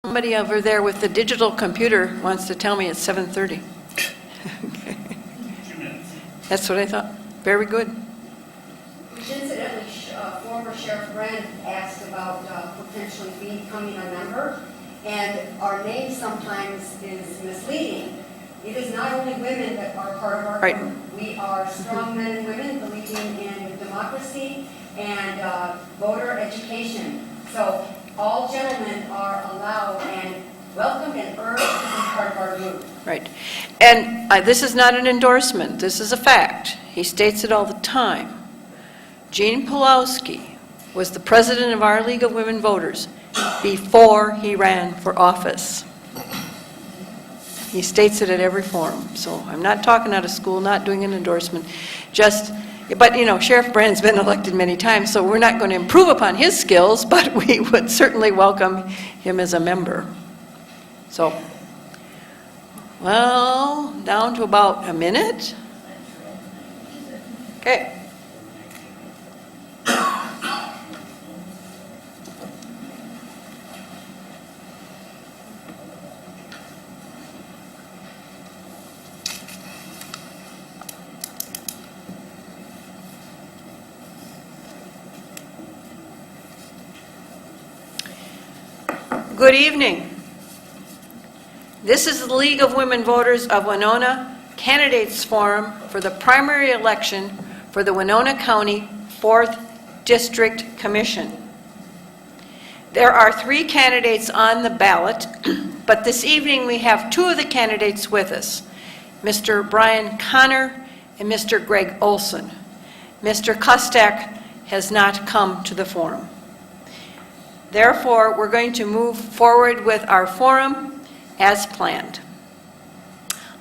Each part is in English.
Somebody over there with the digital computer wants to tell me it's 7:30. That's what I thought. Very good. Which incidentally, former Sheriff Brand asked about potentially becoming a member, and our name sometimes is misleading. It is not only women that are part of our group. We are strong men and women believing in democracy and voter education. So all gentlemen are allowed and welcome and urged to be part of our group. Right. And this is not an endorsement. This is a fact. He states it all the time. Gene Pulowski was the president of our League of Women Voters before he ran for office. He states it at every forum. So I'm not talking out of school, not doing an endorsement. But you know, Sheriff Brand's been elected many times, so we're not going to improve upon his skills, but we would certainly welcome him as a member. So, well, down to about a minute. Okay. Good evening. This is the League of Women Voters of Winona Candidates Forum for the primary election for the Winona County 4th District Commission. There are 3 candidates on the ballot, but this evening we have 2 of the candidates with us, Mr. Brian Connor and Mr. Greg Olson. Mr. Kustak has not come to the forum. Therefore, we're going to move forward with our forum as planned.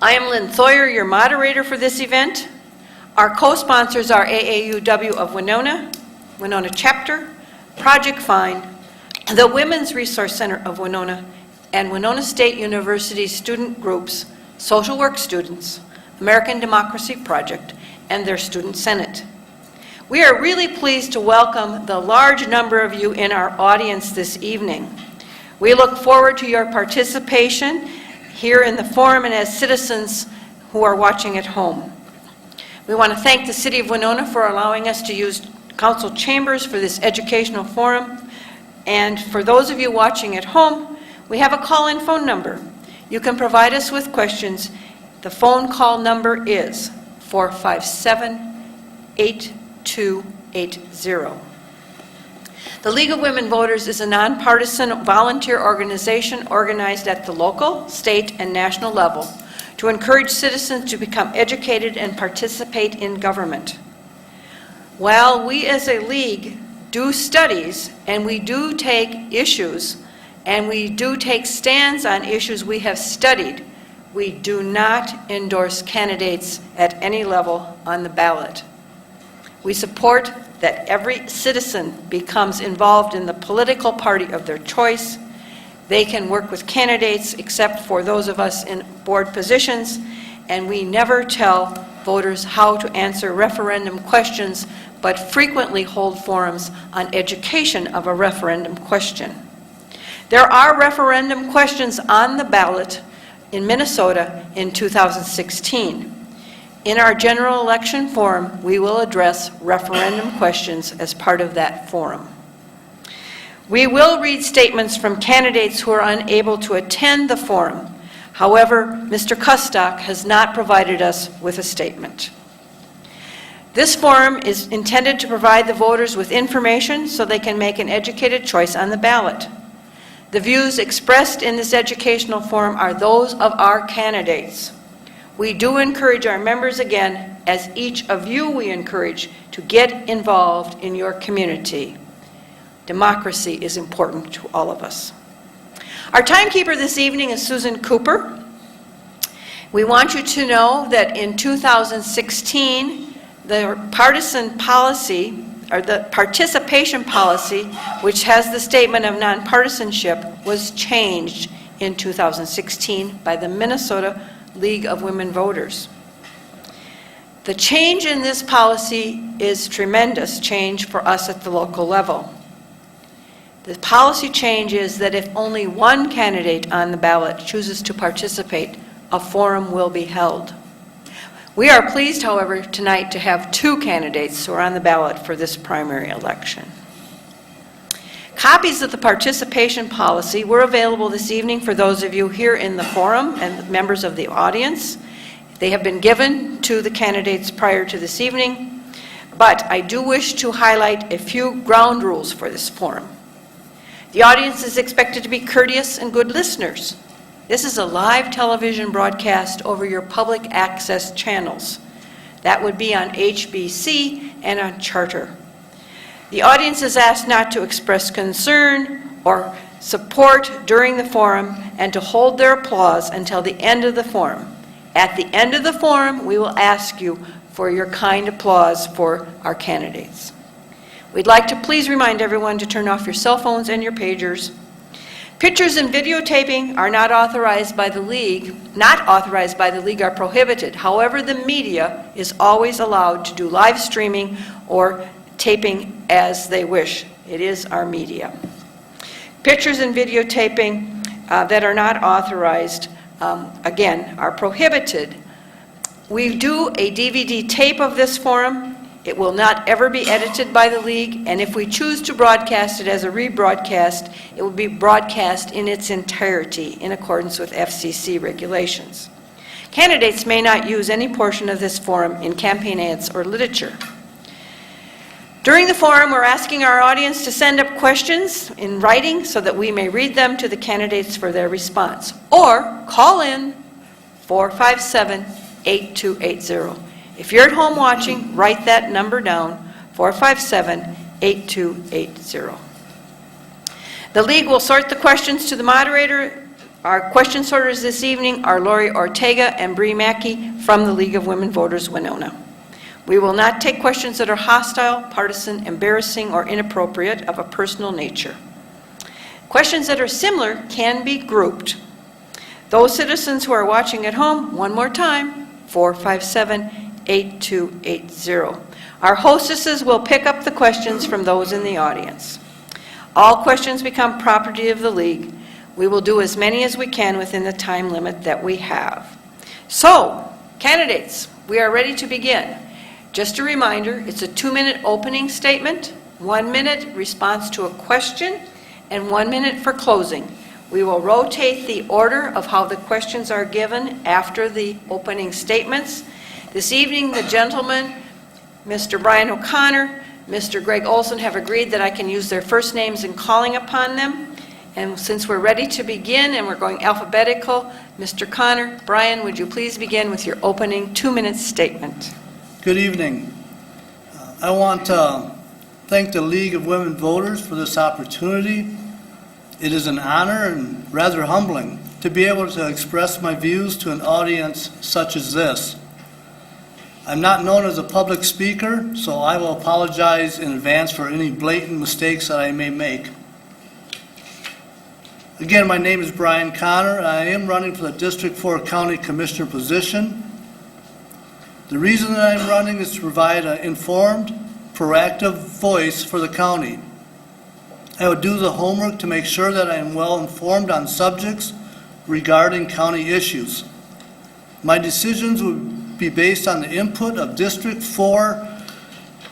I am Lynn Thoyer, your moderator for this event. Our co-sponsors are AAUW of Winona, Winona Chapter, Project Find, the Women's Resource Center of Winona, and Winona State University student groups, Social Work Students, American Democracy Project, and their Student Senate. We are really pleased to welcome the large number of you in our audience this evening. We look forward to your participation here in the forum and as citizens who are watching at home. We want to thank the City of Winona for allowing us to use council chambers for this educational forum. And for those of you watching at home, we have a call-in phone number. You can provide us with questions. The phone call number is 457-8280. The League of Women Voters is a nonpartisan volunteer organization organized at the local, state, and national level to encourage citizens to become educated and participate in government. While we as a league do studies and we do take issues and we do take stands on issues we have studied, we do not endorse candidates at any level on the ballot. We support that every citizen becomes involved in the political party of their choice. They can work with candidates except for those of us in board positions, and we never tell voters how to answer referendum questions, but frequently hold forums on education of a referendum question. There are referendum questions on the ballot in Minnesota in 2016. In our general election forum, we will address referendum questions as part of that forum. We will read statements from candidates who are unable to attend the forum. However, Mr. Kustak has not provided us with a statement. This forum is intended to provide the voters with information so they can make an educated choice on the ballot. The views expressed in this educational forum are those of our candidates. We do encourage our members, again, as each of you we encourage, to get involved in your community. Democracy is important to all of us. Our timekeeper this evening is Susan Cooper. We want you to know that in 2016, the partisan policy, or the participation policy, which has the statement of nonpartisanship, was changed in 2016 by the Minnesota League of Women Voters. The change in this policy is tremendous change for us at the local level. The policy change is that if only one candidate on the ballot chooses to participate, a forum will be held. We are pleased, however, tonight to have 2 candidates who are on the ballot for this primary election. Copies of the participation policy were available this evening for those of you here in the forum and members of the audience. They have been given to the candidates prior to this evening, but I do wish to highlight a few ground rules for this forum. The audience is expected to be courteous and good listeners. This is a live television broadcast over your public access channels. That would be on HBC and on Charter. The audience is asked not to express concern or support during the forum and to hold their applause until the end of the forum. At the end of the forum, we will ask you for your kind applause for our candidates. We'd like to please remind everyone to turn off your cell phones and your pagers. Pictures and videotaping are not authorized by the league, are prohibited. However, the media is always allowed to do live streaming or taping as they wish. It is our media. Pictures and videotaping that are not authorized, again, are prohibited. We do a DVD tape of this forum. It will not ever be edited by the league, and if we choose to broadcast it as a rebroadcast, it will be broadcast in its entirety in accordance with FCC regulations. Candidates may not use any portion of this forum in campaign ads or literature. During the forum, we're asking our audience to send up questions in writing so that we may read them to the candidates for their response, or call in 457-8280. If you're at home watching, write that number down, 457-8280. The league will sort the questions to the moderator. Our question sorters this evening are Lori Ortega and Bree Mackey from the League of Women Voters Winona. We will not take questions that are hostile, partisan, embarrassing, or inappropriate of a personal nature. Questions that are similar can be grouped. Those citizens who are watching at home, one more time, 457-8280. Our hostesses will pick up the questions from those in the audience. All questions become property of the league. We will do as many as we can within the time limit that we have. So, candidates, we are ready to begin. Just a reminder, it's a 2-minute opening statement, 1 minute response to a question, and 1 minute for closing. We will rotate the order of how the questions are given after the opening statements. This evening, the gentlemen, Mr. Brian O'Connor, Mr. Greg Olson, have agreed that I can use their first names in calling upon them. And since we're ready to begin and we're going alphabetical, Mr. Connor, Brian, would you please begin with your opening 2-minute statement? Good evening. I want to thank the League of Women Voters for this opportunity. It is an honor and rather humbling to be able to express my views to an audience such as this. I'm not known as a public speaker, so I will apologize in advance for any blatant mistakes that I may make. Again, my name is Brian Connor. I am running for the District 4 County Commissioner position. The reason that I'm running is to provide an informed, proactive voice for the county. I would do the homework to make sure that I am well informed on subjects regarding county issues. My decisions would be based on the input of District 4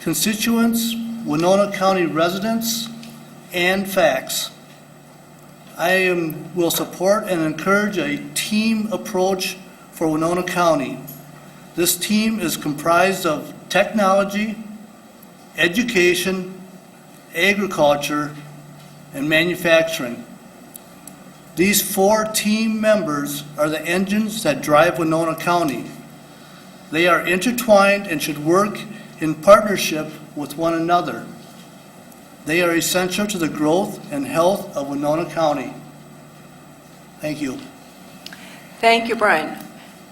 constituents, Winona County residents, and facts. I will support and encourage a team approach for Winona County. This team is comprised of technology, education, agriculture, and manufacturing. These 4 team members are the engines that drive Winona County. They are intertwined and should work in partnership with one another. They are essential to the growth and health of Winona County. Thank you. Thank you, Brian.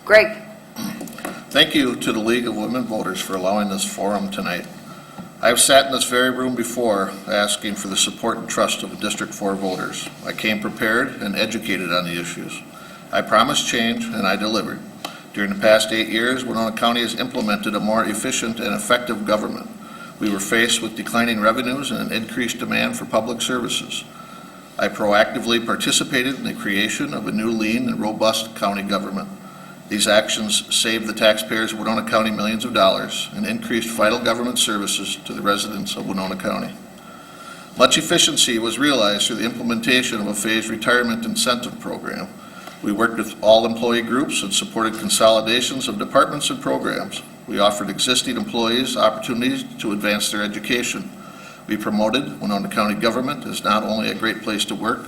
Greg. Thank you to the League of Women Voters for allowing this forum tonight. I've sat in this very room before asking for the support and trust of the District 4 voters. I came prepared and educated on the issues. I promised change and I delivered. During the past 8 years, Winona County has implemented a more efficient and effective government. We were faced with declining revenues and an increased demand for public services. I proactively participated in the creation of a new lean and robust county government. These actions saved the taxpayers of Winona County millions of dollars and increased vital government services to the residents of Winona County. Much efficiency was realized through the implementation of a phased retirement incentive program. We worked with all employee groups and supported consolidations of departments and programs. We offered existing employees opportunities to advance their education. We promoted Winona County government as not only a great place to work,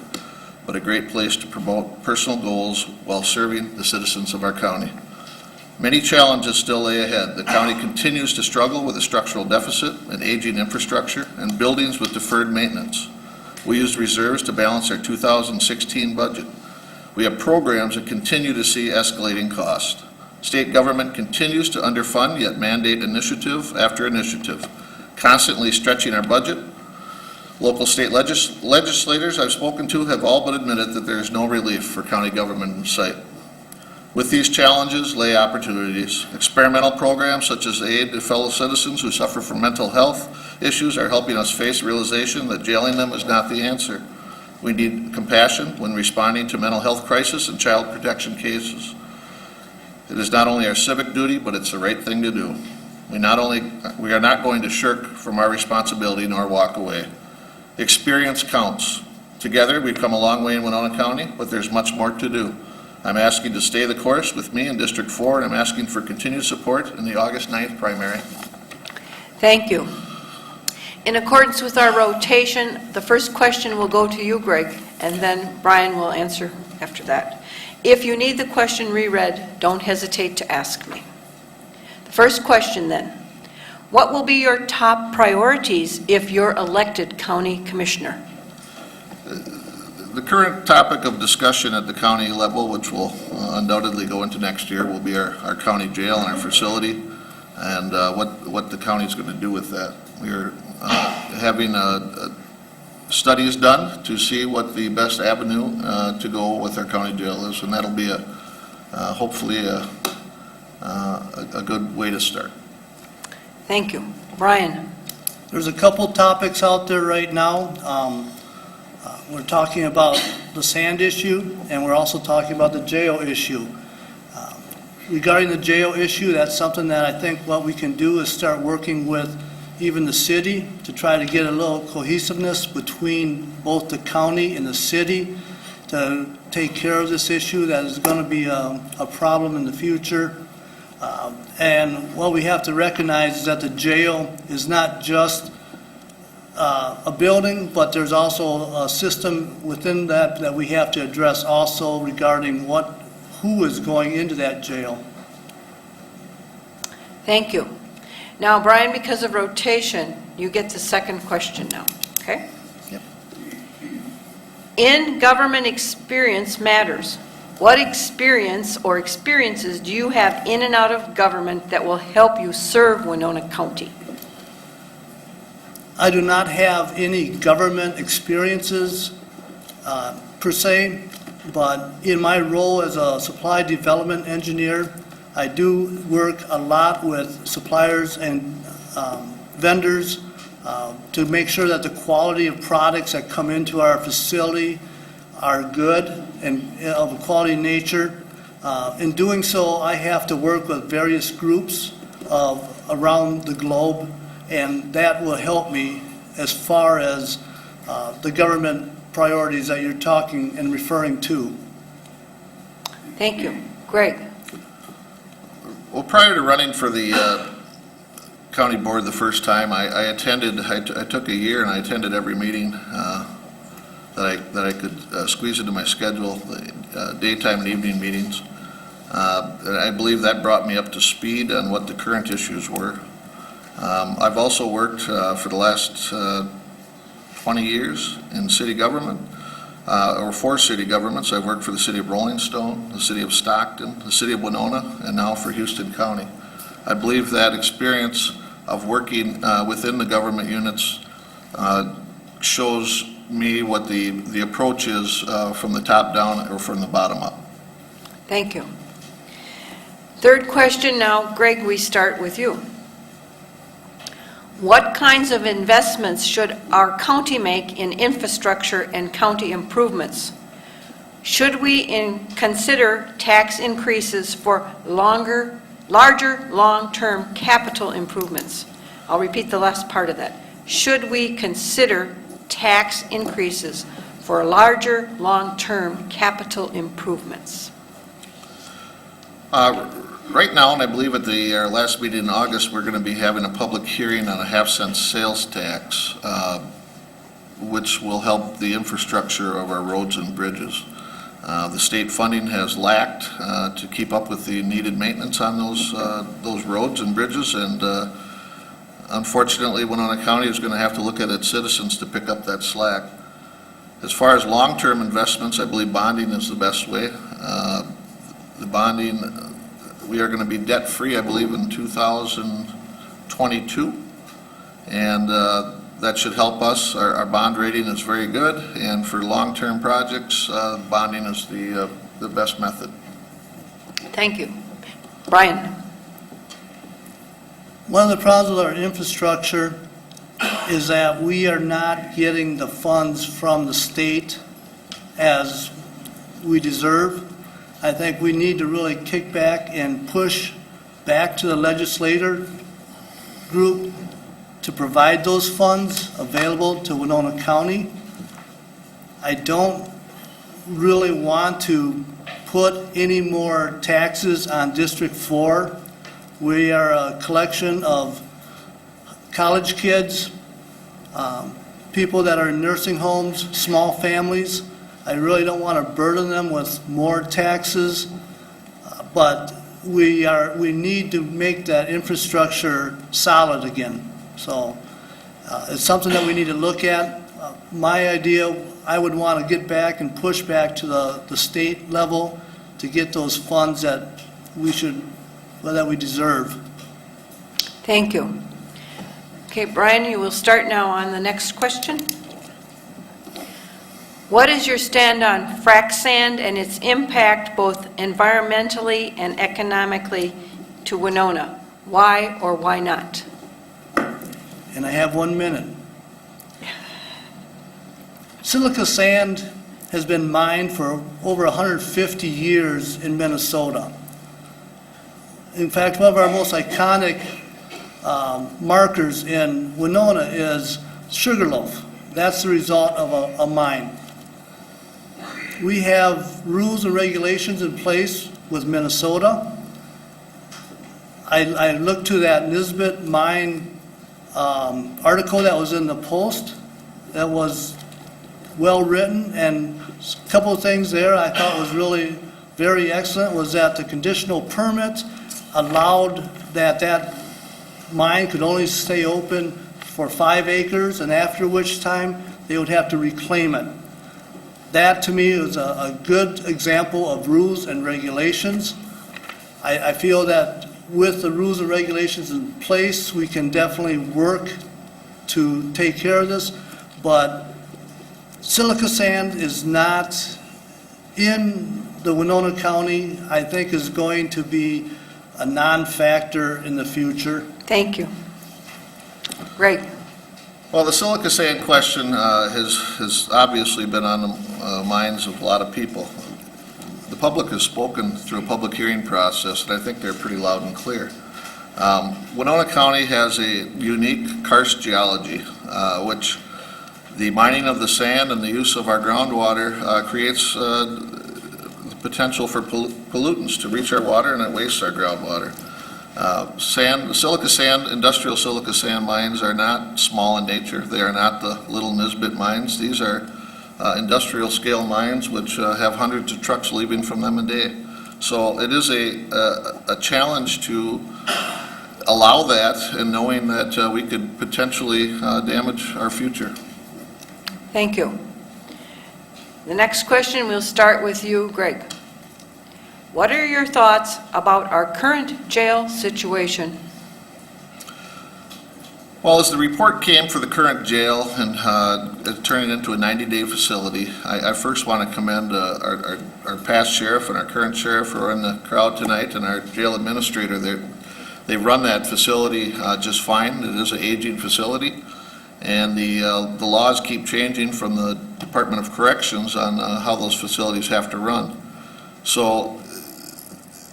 but a great place to promote personal goals while serving the citizens of our county. Many challenges still lay ahead. The county continues to struggle with a structural deficit, an aging infrastructure, and buildings with deferred maintenance. We used reserves to balance our 2016 budget. We have programs that continue to see escalating costs. State government continues to underfund yet mandate initiative after initiative, constantly stretching our budget. Local state legislators I've spoken to have all but admitted that there is no relief for county government in sight. With these challenges lay opportunities. Experimental programs such as aid to fellow citizens who suffer from mental health issues are helping us face the realization that jailing them is not the answer. We need compassion when responding to mental health crisis and child protection cases. It is not only our civic duty, but it's the right thing to do. We are not going to shirk from our responsibility nor walk away. Experience counts. Together, we've come a long way in Winona County, but there's much more to do. I'm asking to stay the course with me in District 4, and I'm asking for continued support in the August 9th primary. Thank you. In accordance with our rotation, the first question will go to you, Greg, and then Brian will answer after that. If you need the question reread, don't hesitate to ask me. The first question then, what will be your top priorities if you're elected county commissioner? The current topic of discussion at the county level, which will undoubtedly go into next year, will be our county jail and our facility, and what the county is going to do with that. We are having studies done to see what the best avenue to go with our county jail is, and that'll be hopefully a good way to start. Thank you. Brian? There's a couple topics out there right now. We're talking about the sand issue, and we're also talking about the jail issue. Regarding the jail issue, that's something that I think what we can do is start working with even the city to try to get a little cohesiveness between both the county and the city to take care of this issue that is going to be a problem in the future. And what we have to recognize is that the jail is not just a building, but there's also a system within that we have to address also regarding who is going into that jail. Thank you. Now, Brian, because of rotation, you get the second question now, okay? Yep. In government experience matters. What experience or experiences do you have in and out of government that will help you serve Winona County? I do not have any government experiences per se, but in my role as a supply development engineer, I do work a lot with suppliers and vendors to make sure that the quality of products that come into our facility are good and of a quality nature. In doing so, I have to work with various groups around the globe, and that will help me as far as the government priorities that you're talking and referring to. Thank you. Greg? Well, prior to running for the county board the first time, I took a year and I attended every meeting that I could squeeze into my schedule, daytime and evening meetings. And I believe that brought me up to speed on what the current issues were. I've also worked for the last 20 years in city government, or for city governments. I've worked for the city of Rolling Stone, the city of Stockton, the city of Winona, and now for Houston County. I believe that experience of working within the government units shows me what the approach is from the top down or from the bottom up. Thank you. Third question now, Greg, we start with you. What kinds of investments should our county make in infrastructure and county improvements? Should we consider tax increases for larger long-term capital improvements? I'll repeat the last part of that. Should we consider tax increases for larger long-term capital improvements? Right now, and I believe at our last meeting in August, we're going to be having a public hearing on a half-cent sales tax, which will help the infrastructure of our roads and bridges. The state funding has lacked to keep up with the needed maintenance on those roads and bridges, and unfortunately, Winona County is going to have to look at its citizens to pick up that slack. As far as long-term investments, I believe bonding is the best way. The bonding, we are going to be debt-free, I believe, in 2022, and that should help us. Our bond rating is very good, and for long-term projects, bonding is the best method. Thank you. Brian? One of the problems with our infrastructure is that we are not getting the funds from the state as we deserve. I think we need to really kick back and push back to the legislator group to provide those funds available to Winona County. I don't really want to put any more taxes on District 4. We are a collection of college kids, people that are in nursing homes, small families. I really don't want to burden them with more taxes, but we need to make that infrastructure solid again. So it's something that we need to look at. My idea, I would want to get back and push back to the state level to get those funds that we deserve. Thank you. Okay, Brian, you will start now on the next question. What is your stand on frac sand and its impact both environmentally and economically to Winona? Why or why not? And I have 1 minute. Silica sand has been mined for over 150 years in Minnesota. In fact, one of our most iconic markers in Winona is Sugarloaf. That's the result of a mine. We have rules and regulations in place with Minnesota. I looked to that Nisbet mine article that was in the Post. That was well written, and a couple of things there I thought was really very excellent was that the conditional permit allowed that mine could only stay open for 5 acres, and after which time they would have to reclaim it. That to me is a good example of rules and regulations. I feel that with the rules and regulations in place, we can definitely work to take care of this, but silica sand is not in the Winona County. I think is going to be a non-factor in the future. Thank you. Greg? Well, the silica sand question has obviously been on the minds of a lot of people. The public has spoken through a public hearing process, and I think they're pretty loud and clear. Winona County has a unique karst geology, which the mining of the sand and the use of our groundwater creates the potential for pollutants to reach our water, and it wastes our groundwater. Silica sand, industrial silica sand mines are not small in nature. They are not the little Nisbet mines. These are industrial scale mines which have hundreds of trucks leaving from them a day. So it is a challenge to allow that, and knowing that we could potentially damage our future. Thank you. The next question, we'll start with you, Greg. What are your thoughts about our current jail situation? Well, as the report came for the current jail and turning it into a 90-day facility, I first want to commend our past sheriff and our current sheriff who are in the crowd tonight, and our jail administrator. They run that facility just fine. It is an aging facility, and the laws keep changing from the Department of Corrections on how those facilities have to run. So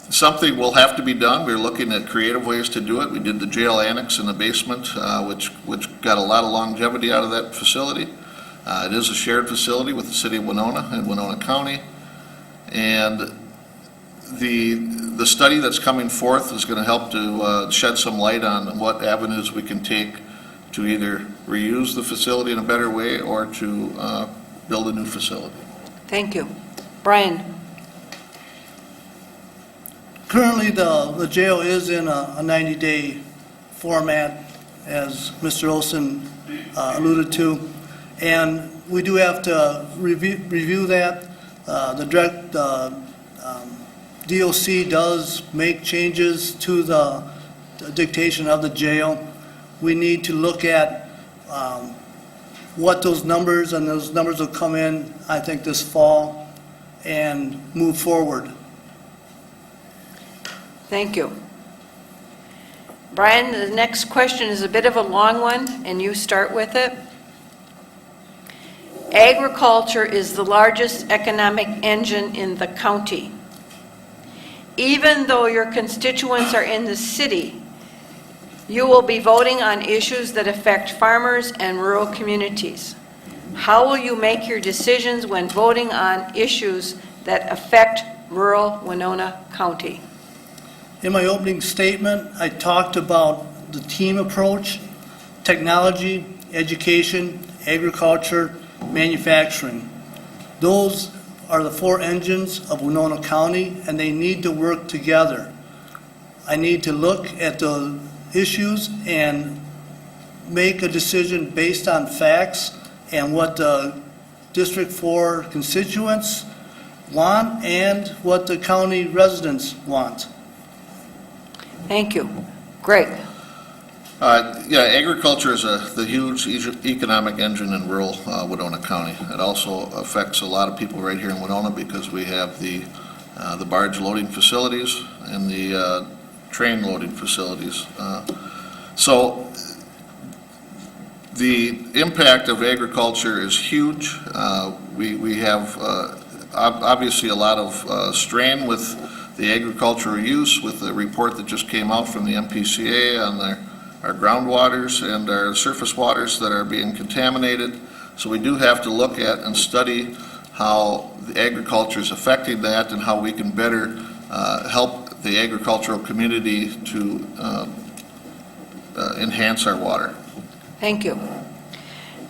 something will have to be done. We're looking at creative ways to do it. We did the jail annex in the basement, which got a lot of longevity out of that facility. It is a shared facility with the city of Winona and Winona County. And the study that's coming forth is going to help to shed some light on what avenues we can take to either reuse the facility in a better way or to build a new facility. Thank you. Brian? Currently, the jail is in a 90-day format, as Mr. Olson alluded to, and we do have to review that. The DOC does make changes to the dictation of the jail. We need to look at what those numbers, and those numbers will come in, I think, this fall, and move forward. Thank you. Brian, the next question is a bit of a long one, and you start with it. Agriculture is the largest economic engine in the county. Even though your constituents are in the city, you will be voting on issues that affect farmers and rural communities. How will you make your decisions when voting on issues that affect rural Winona County? In my opening statement, I talked about the team approach, technology, education, agriculture, manufacturing. Those are the four engines of Winona County, and they need to work together. I need to look at the issues and make a decision based on facts and what the District 4 constituents want and what the county residents want. Thank you. Greg? Yeah, agriculture is the huge economic engine in rural Winona County. It also affects a lot of people right here in Winona because we have the barge loading facilities and the train loading facilities. So the impact of agriculture is huge. We have obviously a lot of strain with the agricultural use with the report that just came out from the MPCA on our groundwaters and our surface waters that are being contaminated. So we do have to look at and study how the agriculture is affecting that and how we can better help the agricultural community to enhance our water. Thank you.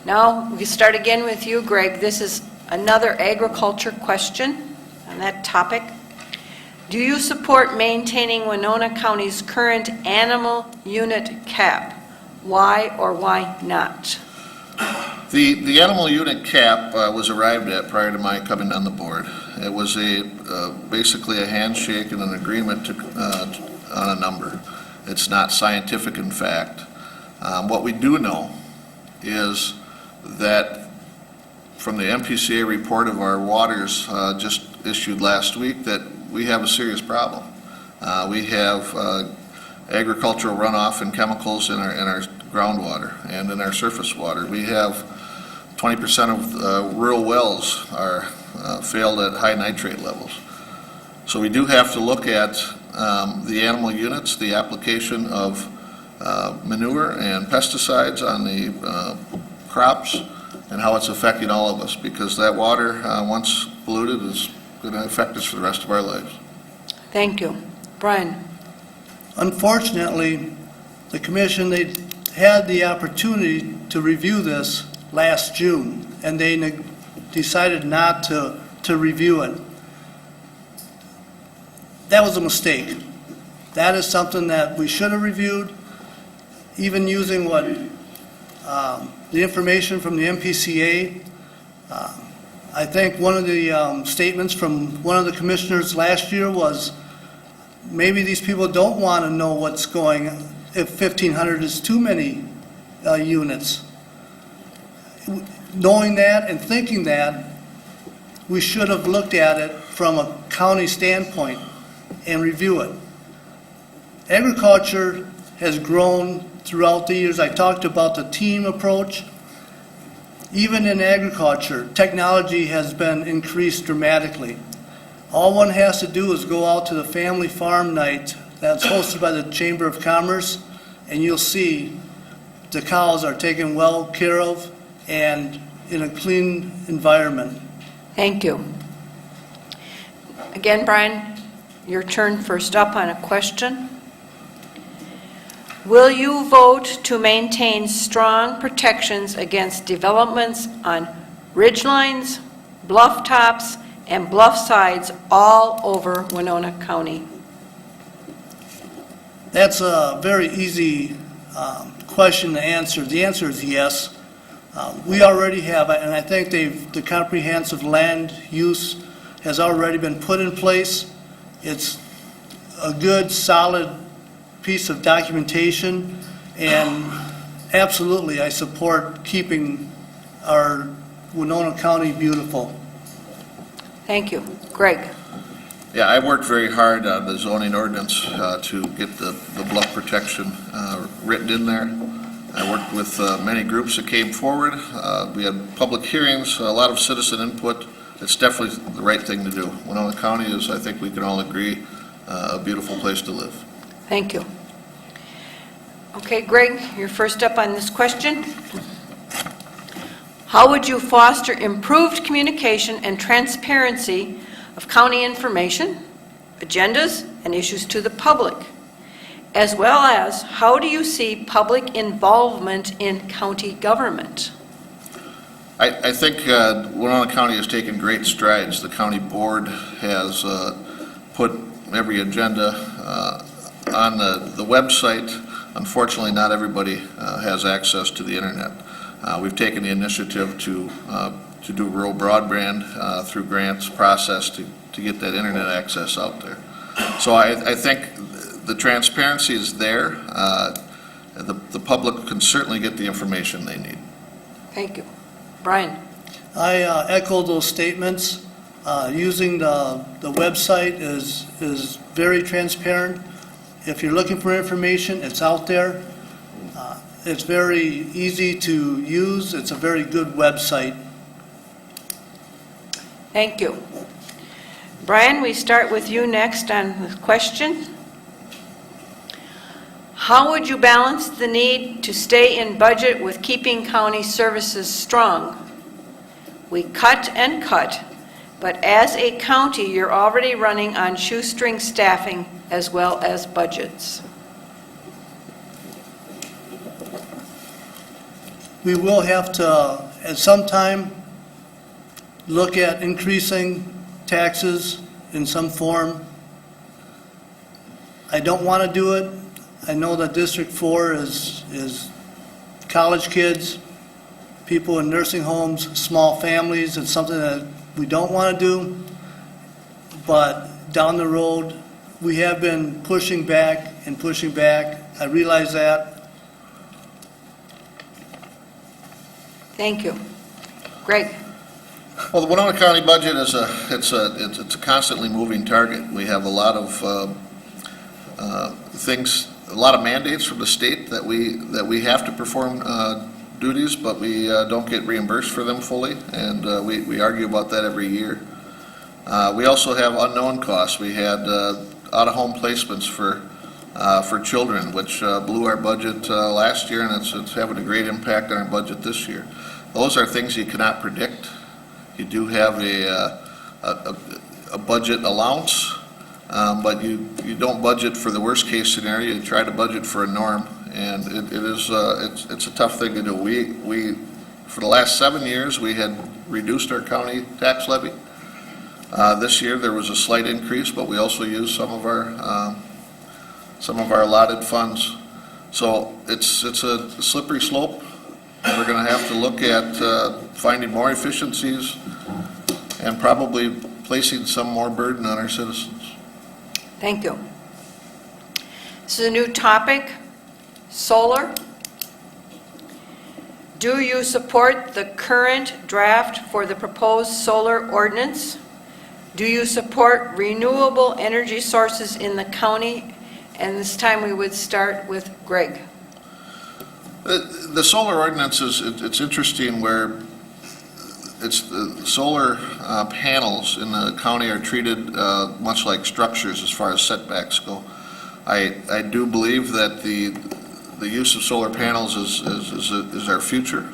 Now, we start again with you, Greg. This is another agriculture question on that topic. Do you support maintaining Winona County's current animal unit cap? Why or why not? The animal unit cap was arrived at prior to my coming on the board. It was basically a handshake and an agreement on a number. It's not scientific in fact. What we do know is that from the MPCA report of our waters just issued last week that we have a serious problem. We have agricultural runoff and chemicals in our groundwater and in our surface water. We have 20% of rural wells are failed at high nitrate levels. So we do have to look at the animal units, the application of manure and pesticides on the crops and how it's affecting all of us, because that water, once polluted, is going to affect us for the rest of our lives. Thank you. Brian? Unfortunately, the commission, they had the opportunity to review this last June, and they decided not to review it. That was a mistake. That is something that we should have reviewed, even using what the information from the MPCA. I think one of the statements from one of the commissioners last year was maybe these people don't want to know what's going on, if 1,500 is too many units. Knowing that and thinking that, we should have looked at it from a county standpoint and review it. Agriculture has grown throughout the years. I talked about the team approach. Even in agriculture, technology has been increased dramatically. All one has to do is go out to the family farm night that's hosted by the Chamber of Commerce, and you'll see the cows are taken well care of and in a clean environment. Thank you. Again, Brian, your turn first up on a question. Will you vote to maintain strong protections against developments on ridgelines, bluff tops, and bluff sides all over Winona County? That's a very easy question to answer. The answer is yes. We already have, and I think the comprehensive land use has already been put in place. It's a good, solid piece of documentation, and absolutely, I support keeping our Winona County beautiful. Thank you. Greg? Yeah, I worked very hard on the zoning ordinance to get the bluff protection written in there. I worked with many groups that came forward. We had public hearings, a lot of citizen input. It's definitely the right thing to do. Winona County is, I think we can all agree, a beautiful place to live. Thank you. Okay, Greg, you're first up on this question. How would you foster improved communication and transparency of county information, agendas, and issues to the public? As well as, how do you see public involvement in county government? I think Winona County has taken great strides. The county board has put every agenda on the website. Unfortunately, not everybody has access to the internet. We've taken the initiative to do rural broadband through grants process to get that internet access out there. So I think the transparency is there. The public can certainly get the information they need. Thank you. Brian? I echo those statements. Using the website is very transparent. If you're looking for information, it's out there. It's very easy to use. It's a very good website. Thank you. Brian, we start with you next on the question. How would you balance the need to stay in budget with keeping county services strong? We cut and cut, but as a county, you're already running on shoestring staffing as well as budgets. We will have to, at some time, look at increasing taxes in some form. I don't want to do it. I know that District 4 is college kids, people in nursing homes, small families. It's something that we don't want to do. But down the road, we have been pushing back and pushing back. I realize that. Thank you. Greg? Well, the Winona County budget is a constantly moving target. We have a lot of things, a lot of mandates from the state that we have to perform duties, but we don't get reimbursed for them fully, and we argue about that every year. We also have unknown costs. We had out-of-home placements for children, which blew our budget last year, and it's having a great impact on our budget this year. Those are things you cannot predict. You do have a budget allowance, but you don't budget for the worst case scenario. You try to budget for a norm, and it's a tough thing to do. We for the last 7 years we had reduced our county tax levy. This year there was a slight increase, but we also used some of our allotted funds. So it's a slippery slope, and we're going to have to look at finding more efficiencies and probably placing some more burden on our citizens. Thank you. This is a new topic, solar. Do you support the current draft for the proposed solar ordinance? Do you support renewable energy sources in the county And this time we would start with Greg. The solar ordinance it's interesting where it's the solar panels in the county are treated much like structures as far as setbacks go. I do believe that the use of solar panels is our future.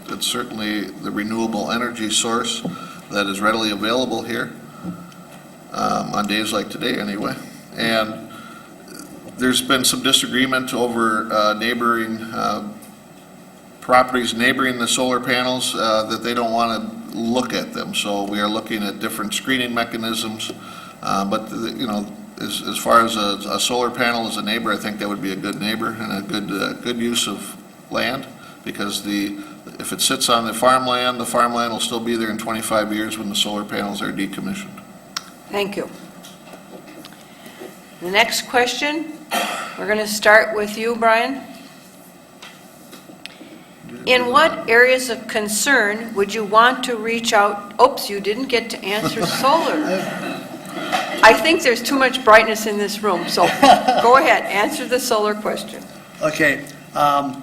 It's certainly the renewable energy source that is readily available here on days like today anyway. And there's been some disagreement over neighboring properties neighboring the solar panels that they don't want to look at them. So we are looking at different screening mechanisms. But as far as a solar panel as a neighbor, I think that would be a good neighbor and a good use of land, because if it sits on the farmland will still be there in 25 years when the solar panels are decommissioned. Thank you. The next question, we're going to start with you, Brian. In what areas of concern would you want to reach out? Oops, you didn't get to answer solar. I think there's too much brightness in this room, so go ahead, answer the solar question. Okay. When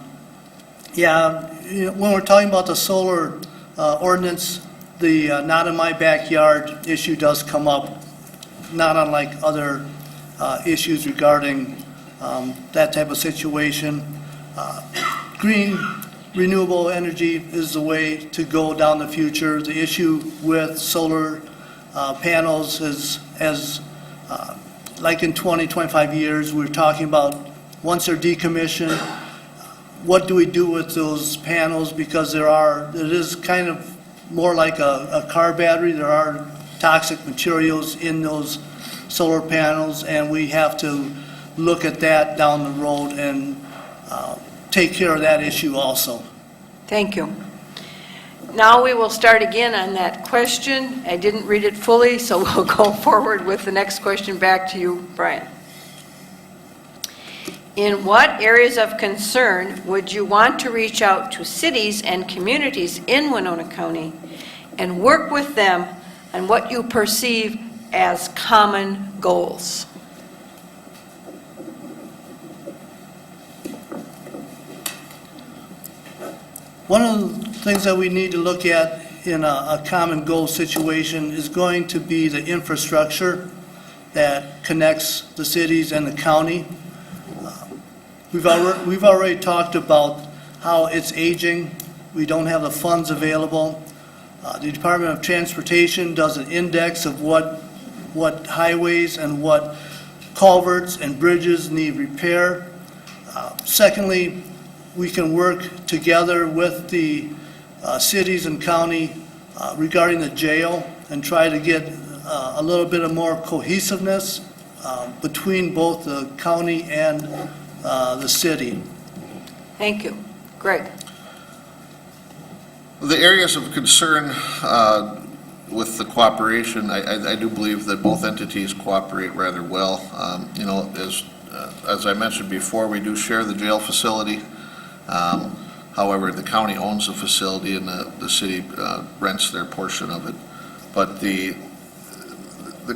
we're talking about the solar ordinance, the not in my backyard issue does come up, not unlike other issues regarding that type of situation. Green renewable energy is the way to go down the future. The issue with solar panels is, like in 20, 25 years, we're talking about once they're decommissioned, what do we do with those panels? Because it is kind of more like a car battery. There are toxic materials in those solar panels, and we have to look at that down the road and take care of that issue also. Thank you. Now we will start again on that question. I didn't read it fully, so we'll go forward with the next question back to you, Brian. In what areas of concern would you want to reach out to cities and communities in Winona County and work with them on what you perceive as common goals? One of the things that we need to look at in a common goal situation is going to be the infrastructure that connects the cities and the county. We've already talked about how it's aging. We don't have the funds available. The Department of Transportation does an index of what highways and what culverts and bridges need repair. Secondly, we can work together with the cities and county regarding the jail and try to get a little bit of more cohesiveness between both the county and the city. Thank you. Greg. The areas of concern with the cooperation, I do believe that both entities cooperate rather well. As I mentioned before, we do share the jail facility. However, the county owns the facility and the city rents their portion of it. But the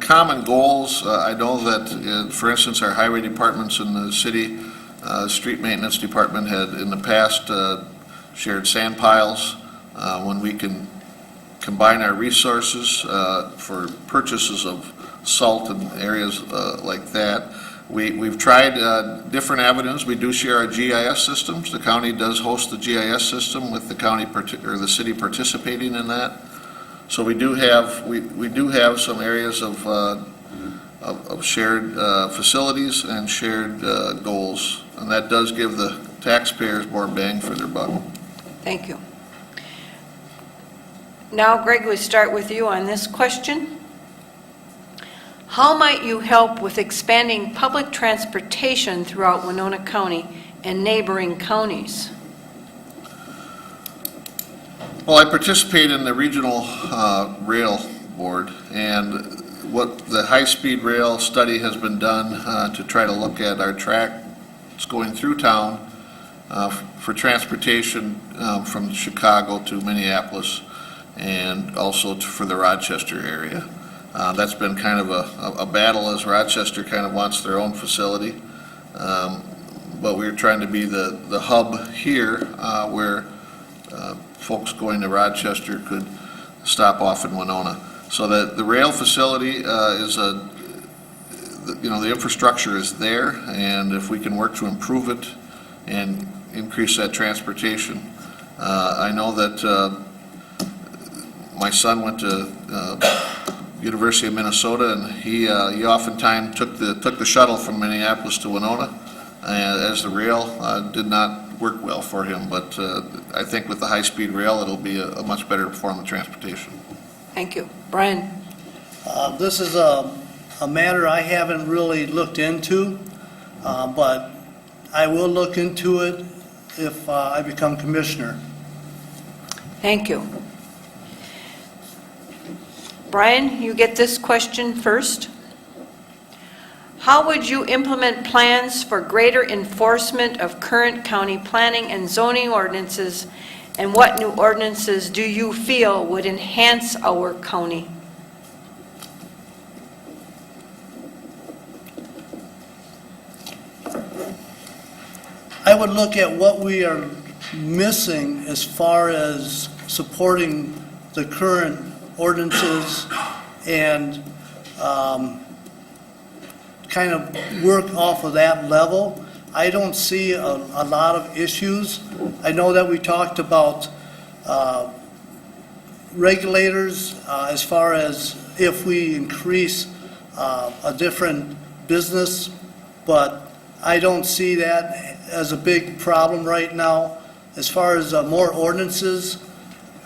common goals, I know that, for instance, our highway departments in the city, street maintenance department had in the past shared sand piles. When we can combine our resources for purchases of salt in areas like that. We've tried different avenues. We do share our GIS systems. The county does host the GIS system with the county or the city participating in that. So we do have some areas of shared facilities and shared goals, and that does give the taxpayers more bang for their buck. Thank you. Now, Greg, we start with you on this question. How might you help with expanding public transportation throughout Winona County and neighboring counties? Well, I participate in the regional rail board, and what the high-speed rail study has been done to try to look at our tracks going through town for transportation from Chicago to Minneapolis and also for the Rochester area. That's been kind of a battle as Rochester kind of wants their own facility. But we're trying to be the hub here where folks going to Rochester could stop off in Winona. So that the rail facility is the infrastructure is there, and if we can work to improve it and increase that transportation. I know that my son went to University of Minnesota, and he oftentimes took the shuttle from Minneapolis to Winona, as the rail did not work well for him. But I think with the high-speed rail, it'll be a much better form of transportation. Thank you. Brian? This is a matter I haven't really looked into, but I will look into it if I become commissioner. Thank you. Brian, you get this question first. How would you implement plans for greater enforcement of current county planning and zoning ordinances, and what new ordinances do you feel would enhance our county? I would look at what we are missing as far as supporting the current ordinances and kind of work off of that level. I don't see a lot of issues. I know that we talked about regulators as far as if we increase a different business, but I don't see that as a big problem right now. As far as more ordinances,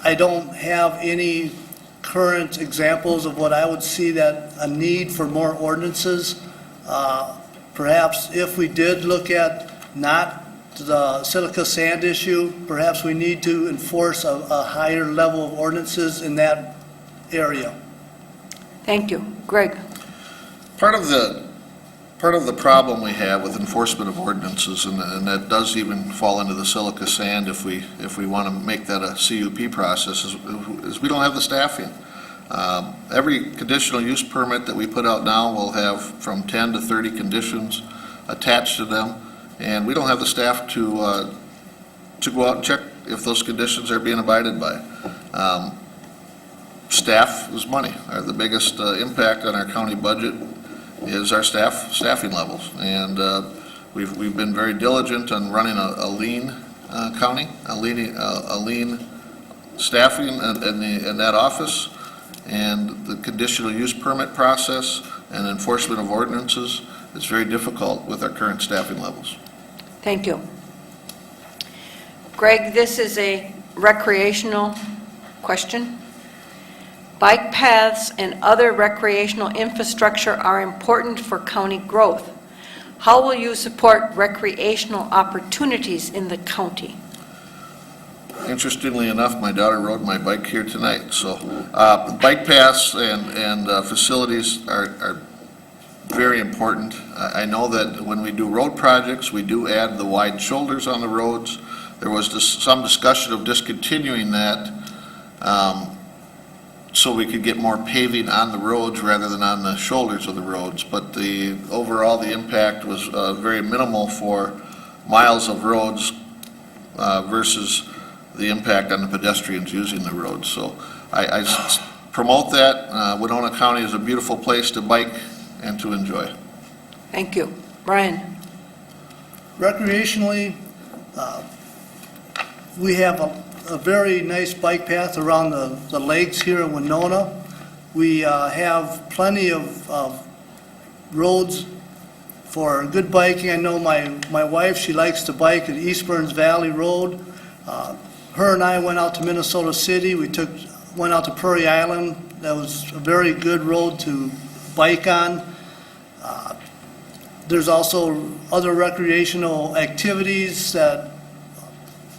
I don't have any current examples of what I would see that a need for more ordinances. Perhaps if we did look at not the silica sand issue, perhaps we need to enforce a higher level of ordinances in that area. Thank you. Greg? Part of the problem we have with enforcement of ordinances, and that does even fall into the silica sand if we want to make that a CUP process, is we don't have the staffing. Every conditional use permit that we put out now will have from 10 to 30 conditions attached to them, and we don't have the staff to go out and check if those conditions are being abided by. Staff is money. The biggest impact on our county budget is our staffing levels, and we've been very diligent on running a lean county, a lean staffing in that office, and the conditional use permit process and enforcement of ordinances is very difficult with our current staffing levels. Thank you. Greg, this is a recreational question. Bike paths and other recreational infrastructure are important for county growth. How will you support recreational opportunities in the county? Interestingly enough, my daughter rode my bike here tonight. So bike paths and facilities are very important. I know that when we do road projects, we do add the wide shoulders on the roads. There was some discussion of discontinuing that so we could get more paving on the roads rather than on the shoulders of the roads. But overall, the impact was very minimal for miles of roads versus the impact on the pedestrians using the roads. So I promote that. Winona County is a beautiful place to bike and to enjoy. Thank you. Brian? Recreationally, we have a very nice bike path around the lakes here in Winona. We have plenty of roads for good biking. I know my wife, she likes to bike at East Burns Valley Road. Her and I went out to Minnesota City. We went out to Prairie Island. That was a very good road to bike on. There's also other recreational activities that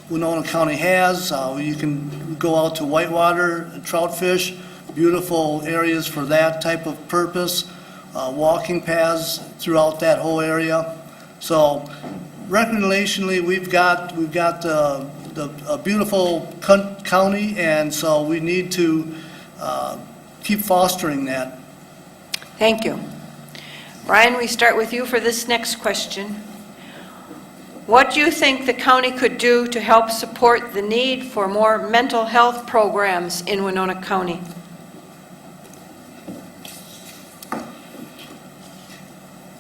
Winona County has. You can go out to whitewater, trout fish, beautiful areas for that type of purpose, walking paths throughout that whole area. So recreationally, we've got a beautiful county, and so we need to keep fostering that. Thank you. Brian, we start with you for this next question. What do you think the county could do to help support the need for more mental health programs in Winona County?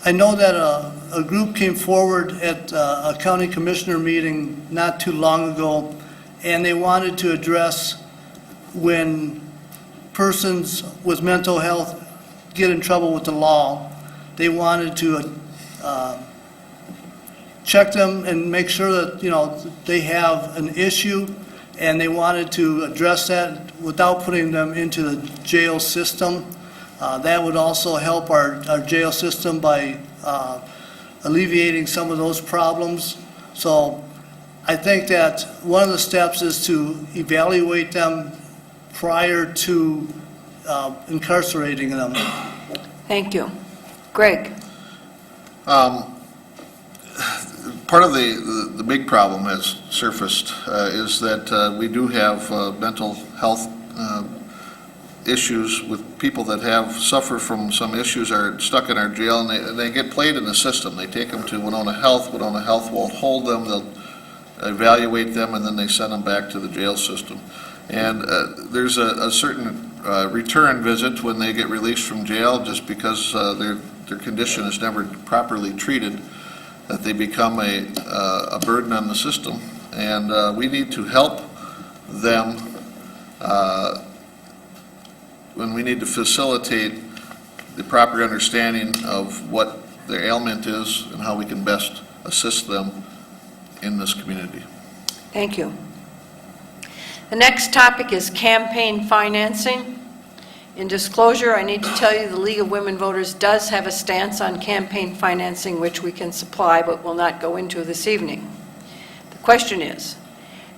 I know that a group came forward at a county commissioner meeting not too long ago, and they wanted to address when persons with mental health get in trouble with the law. They wanted to check them and make sure that, they have an issue, and they wanted to address that without putting them into the jail system. That would also help our jail system by alleviating some of those problems. So I think that one of the steps is to evaluate them prior to incarcerating them. Thank you. Greg? Part of the big problem has surfaced is that we do have mental health issues with people that suffer from some issues, are stuck in our jail, and they get played in the system. They take them to Winona Health. Winona Health won't hold them. They'll evaluate them, and then they send them back to the jail system. And there's a certain return visit when they get released from jail, just because their condition is never properly treated, that they become a burden on the system. And we need to help them when we need to facilitate the proper understanding of what their ailment is and how we can best assist them in this community. Thank you. The next topic is campaign financing. In disclosure, I need to tell you the League of Women Voters does have a stance on campaign financing, which we can supply but will not go into this evening. The question is,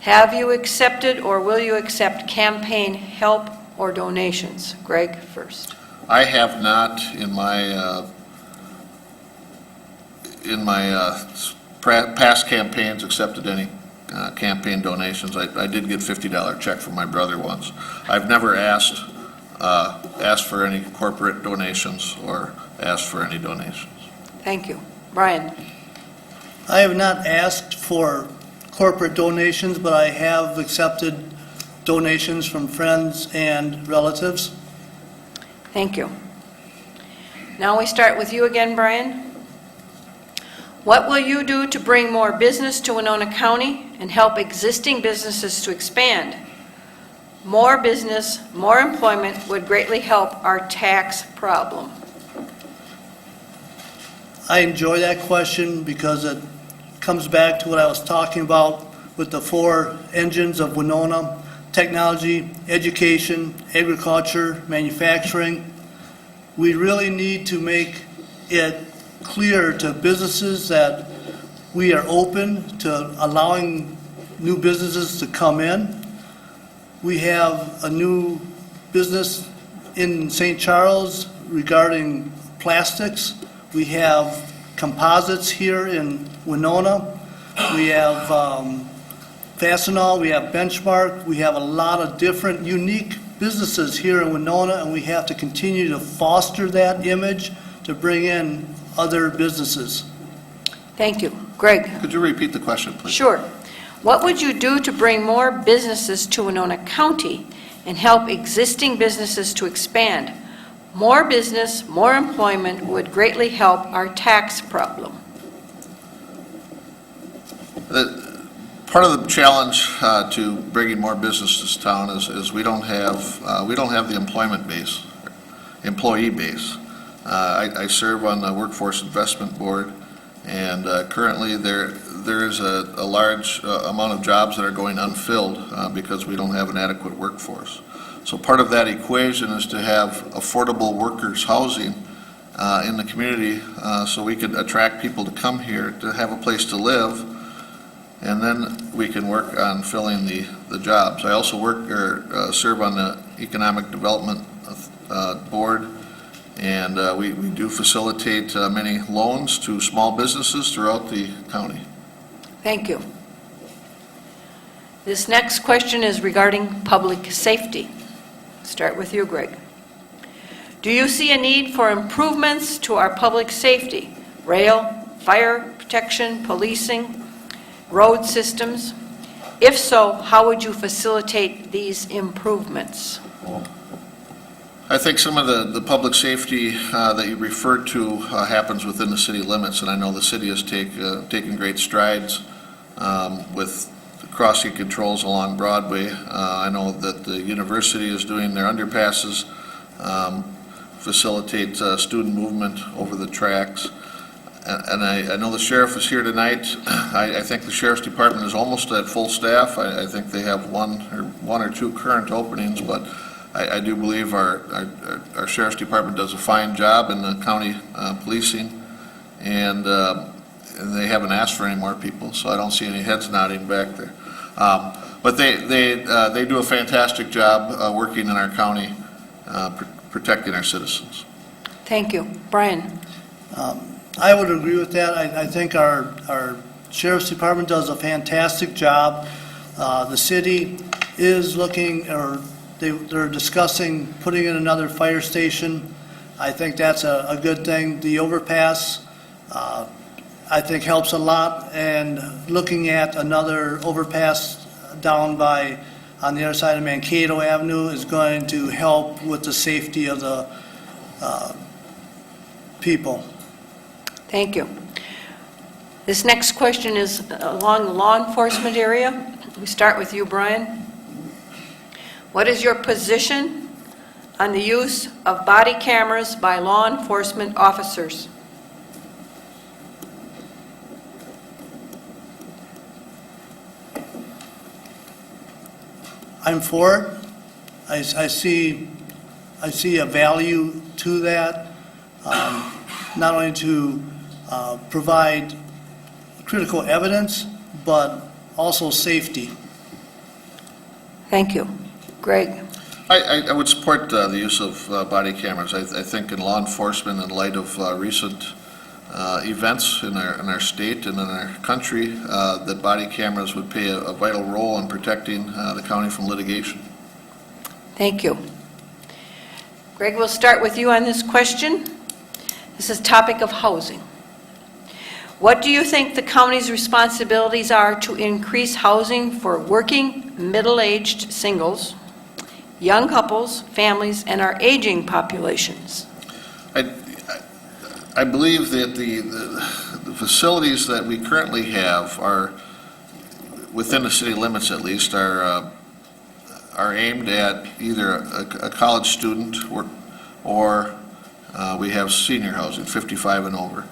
have you accepted or will you accept campaign help or donations? Greg first. I have not in my past campaigns accepted any campaign donations. I did get a $50 check from my brother once. I've never asked for any corporate donations or asked for any donations. Thank you. Brian? I have not asked for corporate donations, but I have accepted donations from friends and relatives. Thank you. Now we start with you again, Brian. What will you do to bring more business to Winona County and help existing businesses to expand? More business, more employment would greatly help our tax problem. I enjoy that question because it comes back to what I was talking about with the 4 engines of Winona: technology, education, agriculture, manufacturing. We really need to make it clear to businesses that we are open to allowing new businesses to come in. We have a new business in St. Charles regarding plastics. We have composites here in Winona. We have Fastenal, we have Benchmark. We have a lot of different unique businesses here in Winona, and we have to continue to foster that image to bring in other businesses. Thank you. Greg? Could you repeat the question, please? Sure. What would you do to bring more businesses to Winona County and help existing businesses to expand? More business, more employment would greatly help our tax problem. Part of the challenge to bringing more business to this town is we don't have the employee base. I serve on the Workforce Investment Board, and currently there is a large amount of jobs that are going unfilled because we don't have an adequate workforce. So part of that equation is to have affordable workers' housing in the community so we could attract people to come here to have a place to live, and then we can work on filling the jobs. I also serve on the Economic Development Board, and we do facilitate many loans to small businesses throughout the county. Thank you. This next question is regarding public safety. Start with you, Greg. Do you see a need for improvements to our public safety, rail, fire protection, policing, road systems? If so, how would you facilitate these improvements? I think some of the public safety that you referred to happens within the city limits, and I know the city has taken great strides with crossing controls along Broadway. I know that the university is doing their underpasses, facilitate student movement over the tracks. And I know the sheriff is here tonight. I think the sheriff's department is almost at full staff. I think they have one or two current openings, but I do believe our sheriff's department does a fine job in the county policing, and they haven't asked for any more people, so I don't see any heads nodding back there. But they do a fantastic job working in our county, protecting our citizens. Thank you. Brian? I would agree with that. I think our sheriff's department does a fantastic job. The city is looking, or they're discussing putting in another fire station. I think that's a good thing. The overpass, I think, helps a lot, and looking at another overpass down on the other side of Mankato Avenue is going to help with the safety of the people. Thank you. This next question is along the law enforcement area. We start with you, Brian. What is your position on the use of body cameras by law enforcement officers? I'm for it. I see a value to that, not only to provide critical evidence, but also safety. Thank you. Greg? I would support the use of body cameras. I think in law enforcement, in light of recent events in our state and in our country, that body cameras would play a vital role in protecting the county from litigation. Thank you. Greg, we'll start with you on this question. This is topic of housing. What do you think the county's responsibilities are to increase housing for working, middle-aged singles, young couples, families, and our aging populations? I believe that the facilities that we currently have are, within the city limits at least, are aimed at either a college student or we have senior housing, 55 and over.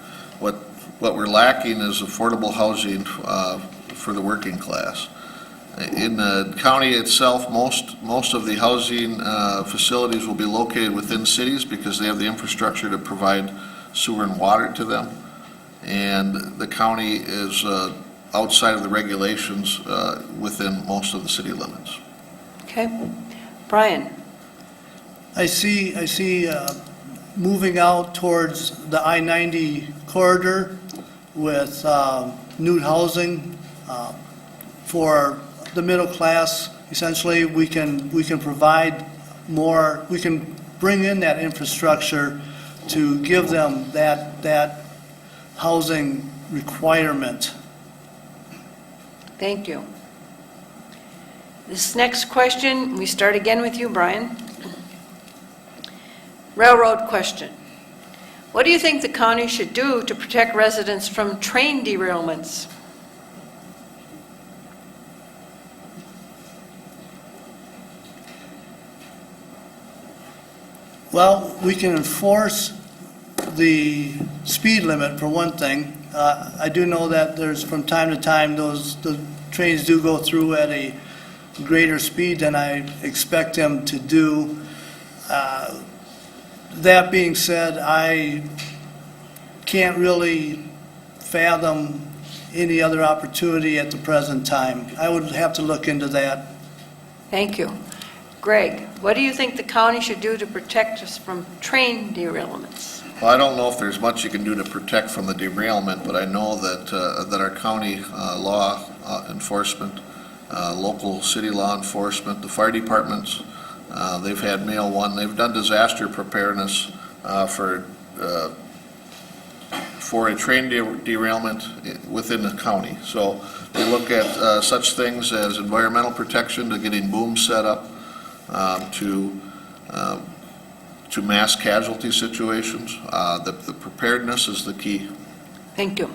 What we're lacking is affordable housing for the working class. In the county itself, most of the housing facilities will be located within cities because they have the infrastructure to provide sewer and water to them. And the county is outside of the regulations within most of the city limits. Okay. Brian? I see moving out towards the I-90 corridor with new housing for the middle class. Essentially, we can provide more, we can bring in that infrastructure to give them that housing requirement. Thank you. This next question, we start again with you, Brian. Railroad question. What do you think the county should do to protect residents from train derailments? Well, we can enforce the speed limit for one thing. I do know that there's from time to time the trains do go through at a greater speed than I expect them to do. That being said, I can't really fathom any other opportunity at the present time. I would have to look into that. Thank you. Greg, what do you think the county should do to protect us from train derailments? Well, I don't know if there's much you can do to protect from the derailment, but I know that our county law enforcement, local city law enforcement, the fire departments, They've had Mail One. They've done disaster preparedness for a train derailment within the county. So they look at such things as environmental protection, to getting booms set up, to mass casualty situations. The preparedness is the key. Thank you.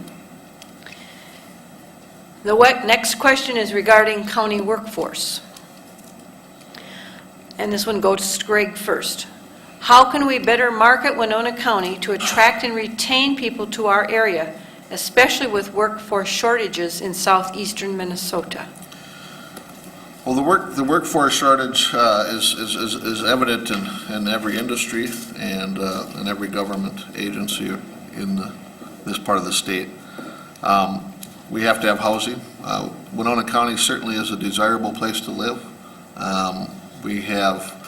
The next question is regarding county workforce. And this one goes to Greg first. How can we better market Winona County to attract and retain people to our area, especially with workforce shortages in southeastern Minnesota? Well, the workforce shortage is evident in every industry and in every government agency in this part of the state. We have to have housing. Winona County certainly is a desirable place to live. We have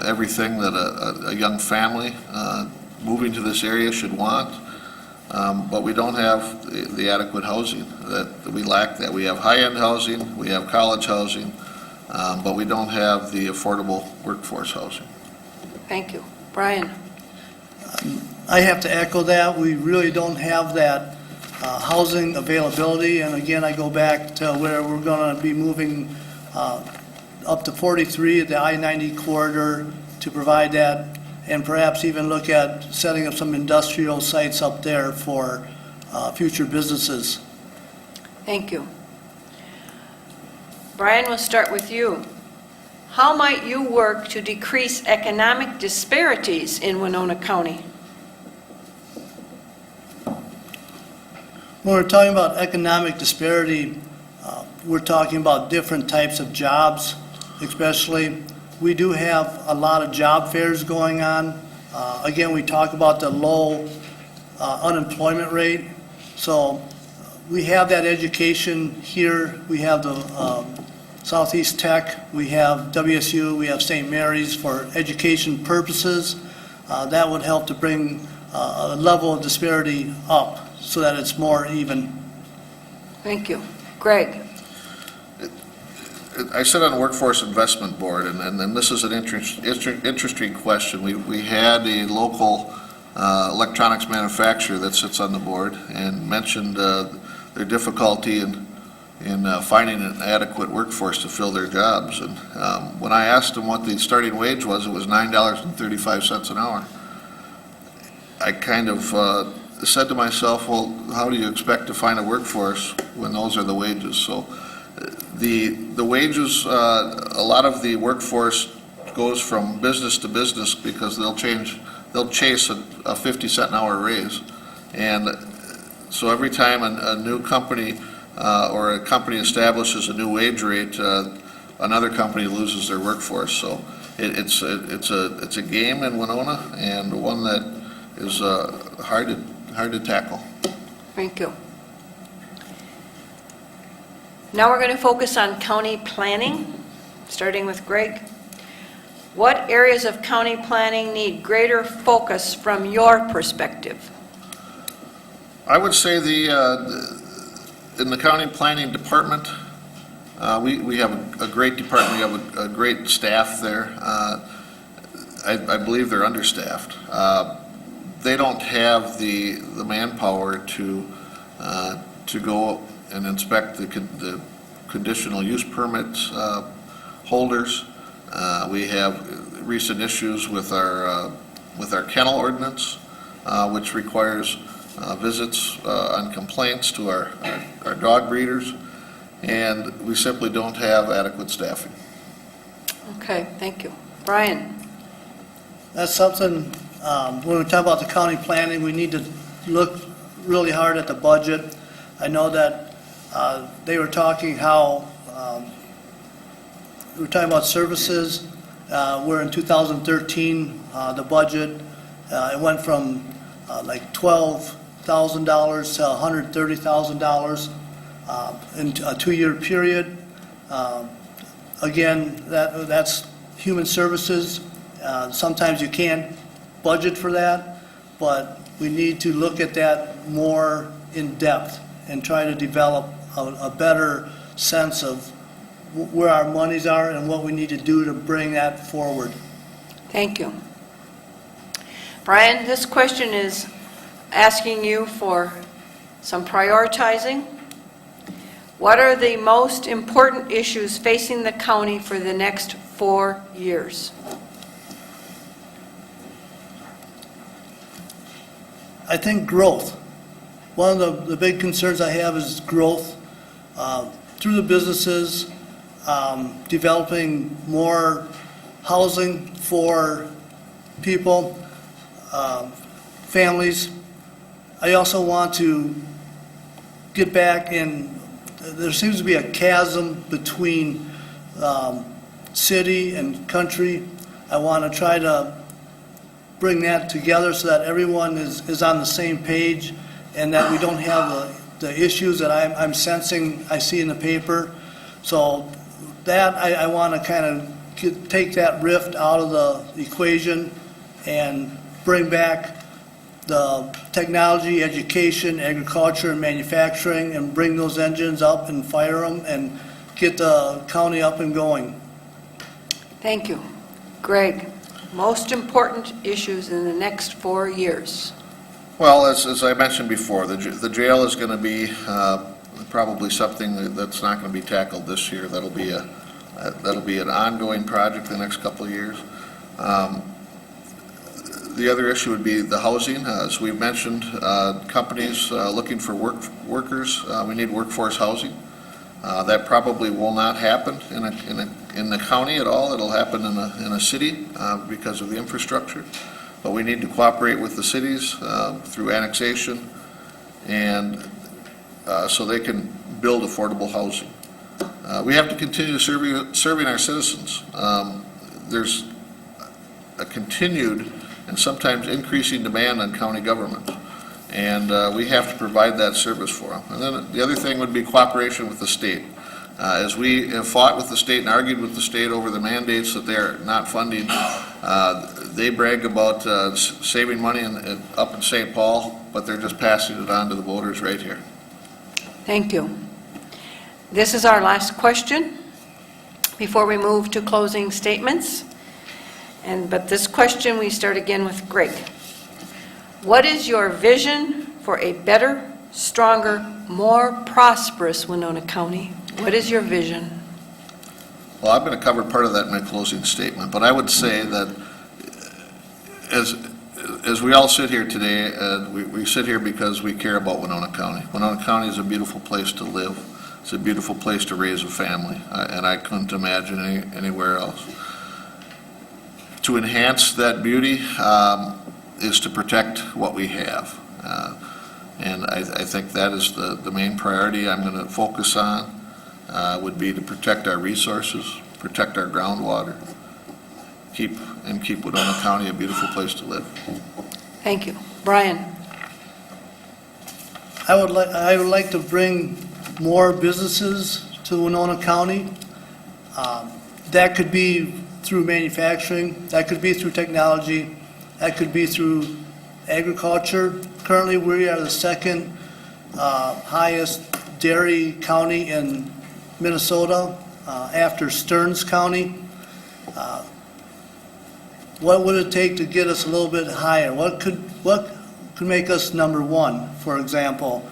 everything that a young family moving to this area should want, but we don't have the adequate housing. That we lack that. We have high-end housing, we have college housing, but we don't have the affordable workforce housing. Thank you. Brian? I have to echo that. We really don't have that housing availability. And again, I go back to where we're going to be moving up to 43 at the I-90 corridor to provide that, and perhaps even look at setting up some industrial sites up there for future businesses. Thank you. Brian, we'll start with you. How might you work to decrease economic disparities in Winona County? When we're talking about economic disparity, we're talking about different types of jobs, especially. We do have a lot of job fairs going on. Again, we talk about the low unemployment rate. So we have that education here. We have the Southeast Tech, we have WSU, we have St. Mary's for education purposes. That would help to bring a level of disparity up so that it's more even. Thank you. Greg? I sit on a workforce investment board, and this is an interesting question. We had a local electronics manufacturer that sits on the board and mentioned their difficulty in finding an adequate workforce to fill their jobs. And when I asked them what the starting wage was, it was $9.35 an hour. I kind of said to myself, well, how do you expect to find a workforce when those are the wages? So the wages, a lot of the workforce goes from business to business because they'll chase a 50-cent an hour raise. And so every time a new company or a company establishes a new wage rate, another company loses their workforce. So it's a game in Winona, and one that is hard to tackle. Thank you. Now we're going to focus on county planning, starting with Greg. What areas of county planning need greater focus from your perspective? I would say in the county planning department, we have a great department. We have a great staff there. I believe they're understaffed. They don't have the manpower to go and inspect the conditional use permits holders. We have recent issues with our kennel ordinance, which requires visits on complaints to our dog breeders, and we simply don't have adequate staffing. Okay, thank you. Brian? That's something, when we talk about the county planning, we need to look really hard at the budget. I know that they were talking how, we were talking about services, where in 2013, the budget, it went from like $12,000 to $130,000 in a 2-year period. Again, that's human services. Sometimes you can't budget for that, but we need to look at that more in depth and try to develop a better sense of where our monies are and what we need to do to bring that forward. Thank you. Brian, this question is asking you for some prioritizing. What are the most important issues facing the county for the next 4 years? I think growth. One of the big concerns I have is growth through the businesses, developing more housing for people, families. I also want to get back in, there seems to be a chasm between city and country. I want to try to bring that together so that everyone is on the same page and that we don't have the issues that I'm sensing I see in the paper. So that I want to kind of take that rift out of the equation and bring back the technology, education, agriculture, and manufacturing, and bring those engines up and fire them and get the county up and going. Thank you. Greg, most important issues in the next 4 years? Well, as I mentioned before, the jail is going to be probably something that's not going to be tackled this year. That'll be an ongoing project the next couple of years. The other issue would be the housing. As we've mentioned, companies looking for workers. We need workforce housing. That probably will not happen in the county at all. It'll happen in a city because of the infrastructure. But we need to cooperate with the cities through annexation, and so they can build affordable housing. We have to continue serving our citizens. There's a continued and sometimes increasing demand on county government, and we have to provide that service for them. And then the other thing would be cooperation with the state. As we have fought with the state and argued with the state over the mandates that they're not funding, they brag about saving money up in St. Paul, but they're just passing it on to the voters right here. Thank you. This is our last question before we move to closing statements. But this question, we start again with Greg. What is your vision for a better, stronger, more prosperous Winona County? What is your vision? Well, I'm going to cover part of that in my closing statement, but I would say that as we all sit here today, we sit here because we care about Winona County. Winona County is a beautiful place to live. It's a beautiful place to raise a family, and I couldn't imagine anywhere else. To enhance that beauty is to protect what we have. And I think that is the main priority I'm going to focus on, would be to protect our resources, protect our groundwater, keep Winona County a beautiful place to live. Thank you. Brian? I would like to bring more businesses to Winona County. That could be through manufacturing, that could be through technology, that could be through agriculture. Currently, we are the second highest dairy county in Minnesota after Stearns County. What would it take to get us a little bit higher? What could make us number one, for example?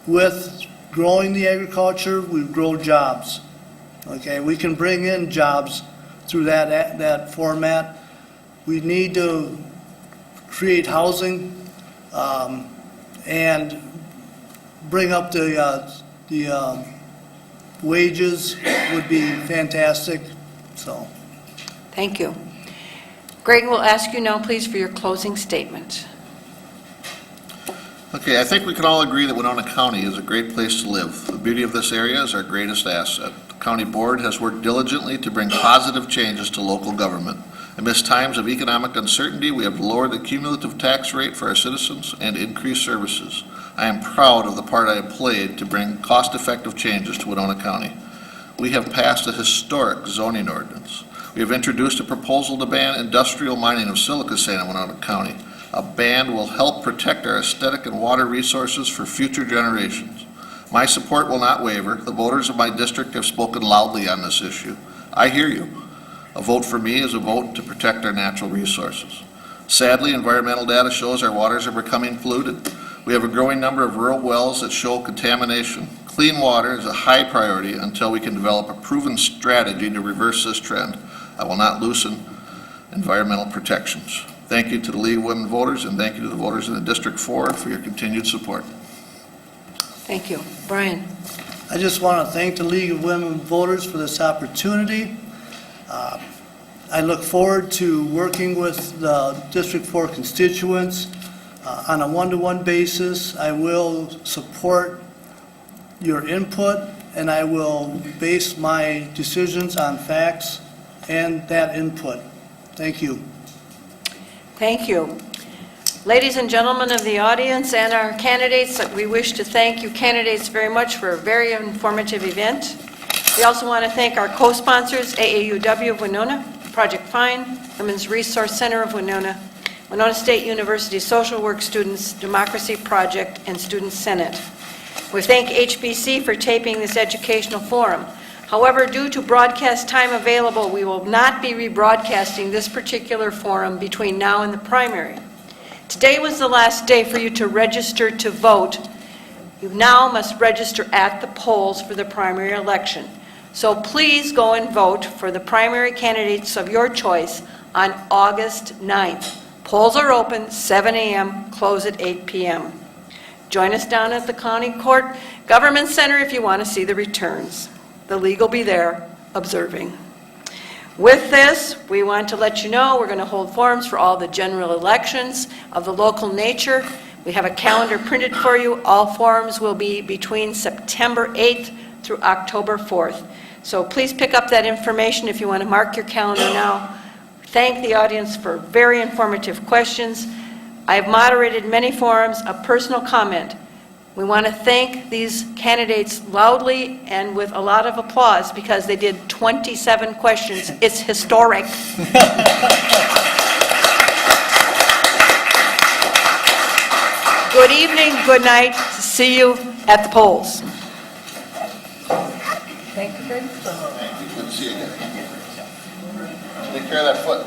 With growing the agriculture, we grow jobs. Okay, we can bring in jobs through that format. We need to create housing and bring up the wages would be fantastic. So, Thank you. Greg, we'll ask you now, please, for your closing statement. Okay, I think we can all agree that Winona County is a great place to live. The beauty of this area is our greatest asset. The county board has worked diligently to bring positive changes to local government. Amidst times of economic uncertainty, we have lowered the cumulative tax rate for our citizens and increased services. I am proud of the part I have played to bring cost-effective changes to Winona County. We have passed a historic zoning ordinance. We have introduced a proposal to ban industrial mining of silica sand in Winona County. A ban will help protect our aesthetic and water resources for future generations. My support will not waver. The voters of my district have spoken loudly on this issue. I hear you. A vote for me is a vote to protect our natural resources. Sadly, environmental data shows our waters are becoming polluted. We have a growing number of rural wells that show contamination. Clean water is a high priority until we can develop a proven strategy to reverse this trend. I will not loosen environmental protections. Thank you to the League of Women Voters, and thank you to the voters in the District 4 for your continued support. Thank you. Brian? I just want to thank the League of Women Voters for this opportunity. I look forward to working with the District 4 constituents on a one-to-one basis. I will support your input, and I will base my decisions on facts and that input. Thank you. Thank you. Ladies and gentlemen of the audience and our candidates, we wish to thank you candidates very much for a very informative event. We also want to thank our co-sponsors, AAUW of Winona, Project Fine, Women's Resource Center of Winona, Winona State University Social Work Students, Democracy Project, and Student Senate. We thank HBC for taping this educational forum. However, due to broadcast time available, we will not be rebroadcasting this particular forum between now and the primary. Today was the last day for you to register to vote. You now must register at the polls for the primary election. So please go and vote for the primary candidates of your choice on August 9th. Polls are open 7 a.m., close at 8 p.m. Join us down at the County Court Government Center if you want to see the returns. The League will be there observing. With this, we want to let you know we're going to hold forums for all the general elections of the local nature. We have a calendar printed for you. All forums will be between September 8th through October 4th. So please pick up that information if you want to mark your calendar now. Thank the audience for very informative questions. I have moderated many forums. A personal comment. We want to thank these candidates loudly and with a lot of applause because they did 27 questions. It's historic. Good evening, good night. See you at the polls. Thank you. Good to see you again. Take care of that foot.